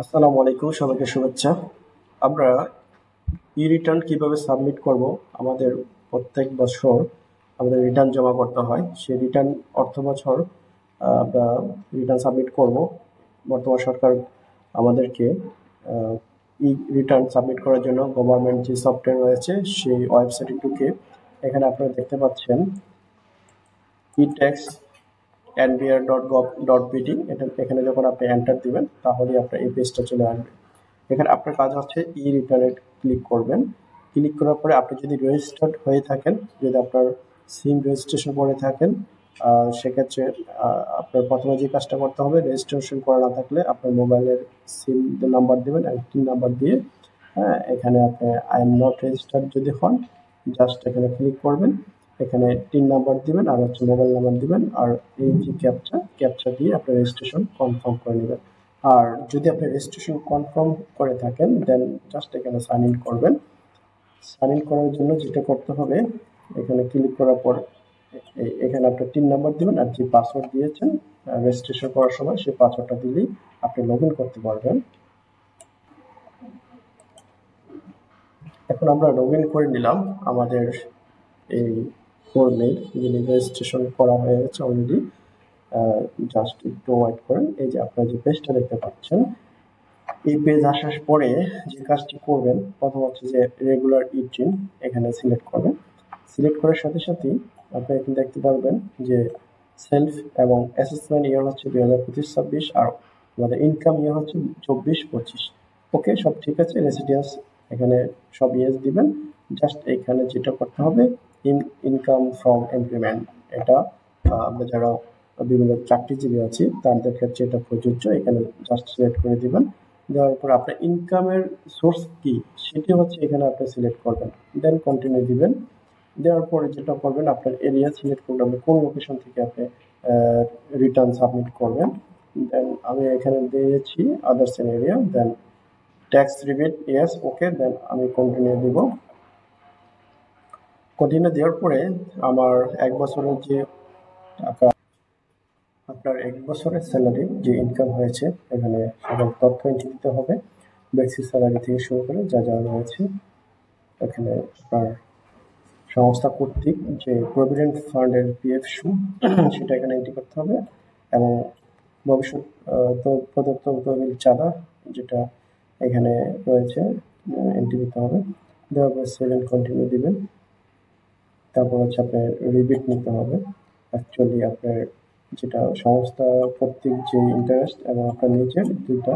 আসসালামু আলাইকুম, সবাইকে শুভেচ্ছা। আমরা রিটার্ন কিভাবে সাবমিট করব। আমাদের প্রত্যেক বছর আমাদের রিটার্ন জমা করতে হয়। সেই রিটার্ন অর্থ বছর আমরা রিটার্ন সাবমিট করব। বর্তমান সরকার আমাদেরকে ই রিটার্ন সাবমিট করার জন্য গভর্নমেন্ট যে সফটওয়্যার রয়েছে সেই ওয়েবসাইটে ঢুকে এখানে আপনারা দেখতে পাচ্ছেন ইট্যাক্স nbr.gov.pt। এখানে যখন আপনি এন্টার দিবেন তাহলে আপনার এই পেজটা চলে আসবে। এখানে আপনার কাজ হচ্ছে রিটার্নে ক্লিক করবেন। ক্লিক করার পরে আপনি যদি রেজিস্টার্ড হয়ে থাকেন, যদি আপনার সিম রেজিস্ট্রেশন করে থাকেন, সেক্ষেত্রে আপনার প্রথমে যে কাজটা করতে হবে, রেজিস্ট্রেশন করা না থাকলে আপনার মোবাইলের সিম নাম্বার দেবেন, টিন নাম্বার দিয়ে এখানে আপনি আই এম নট রেজিস্টার্ড যদি হন, জাস্ট এখানে ক্লিক করবেন। এখানে টিন নাম্বার দিবেন আর হচ্ছে মোবাইল নাম্বার দিবেন, আর এই যে ক্যাপচা দিয়ে আপনার রেজিস্ট্রেশন কনফার্ম করে নেবেন। আর যদি আপনি রেজিস্ট্রেশন কনফার্ম করে থাকেন দেন জাস্ট এখানে সাইন ইন করবেন। সাইন ইন করার জন্য যেটা করতে হবে, এখানে ক্লিক করার পর এখানে আপনার টিন নাম্বার দিবেন আর যে পাসওয়ার্ড দিয়েছেন রেজিস্ট্রেশন করার সময় সেই পাসওয়ার্ডটা দিলেই আপনি লগ ইন করতে পারবেন। এখন আমরা লগ ইন করে নিলাম আমাদের এই ফর্মের, যিনি রেজিস্ট্রেশন করা হয়ে গেছে অলরেডি। জাস্ট একটু ওয়েট করেন। এই যে আপনারা যে পেজটা দেখতে পাচ্ছেন, এই পেজ আসার পরে যে কাজটি করবেন, প্রথম হচ্ছে যে রেগুলার ইটিন এখানে সিলেক্ট করবেন। সিলেক্ট করার সাথে সাথেই আপনি এখানে দেখতে পারবেন যে সেলফ এবং অ্যাসেসমেন্ট ইয়ার হচ্ছে 2025-26, আর আমাদের ইনকাম ইয়ার হচ্ছে 24-25। ওকে, সব ঠিক আছে। রেসিডেন্স এখানে সব ইয়েস দিবেন। জাস্ট এখানে যেটা করতে হবে, ইনকাম ফ্রম এমপ্লয়মেন্ট, এটা আমরা যারা বিভিন্ন চাকরিজীবী আছি তাদের ক্ষেত্রে এটা প্রযোজ্য। এখানে জাস্ট সিলেক্ট করে দিবেন। দেওয়ার পর আপনার ইনকামের সোর্স কি সেটি হচ্ছে এখানে আপনি সিলেক্ট করবেন, দেন কন্টিনিউ দিবেন। দেওয়ার পরে যেটা করবেন, আপনার এরিয়া সিলেক্ট করবেন, আপনি কোন লোকেশন থেকে আপনি রিটার্ন সাবমিট করবেন। দেন আমি এখানে দিয়েছি আদার্স এরিয়া, দেন ট্যাক্স রিবেট ইয়েস, ওকে, দেন আমি কন্টিনিউ দিব। কন্টিনিউ দেওয়ার পরে আমার এক বছরের যে আপনার এক বছরের স্যালারি যে ইনকাম হয়েছে এখানে সকল তথ্য এন্ট্রি দিতে হবে। বেসিক স্যালারি থেকে শুরু করে যা যা রয়েছে এখানে আপনার সংস্থা কর্তৃক যে প্রভিডেন্ট ফান্ডের পিএফ সুদ সেটা এখানে এন্ট্রি করতে হবে, এবং ভবিষ্যৎ প্রদত্ত তহবিল চাঁদা যেটা এখানে রয়েছে এন্ট্রি দিতে হবে। দেওয়ার পর সেভ এন্ড কন্টিনিউ দিবেন। তারপর হচ্ছে আপনার রিবিট নিতে হবে। অ্যাকচুয়ালি আপনার যেটা সংস্থা কর্তৃক যে ইন্টারেস্ট এবং আপনার নিজের দুইটা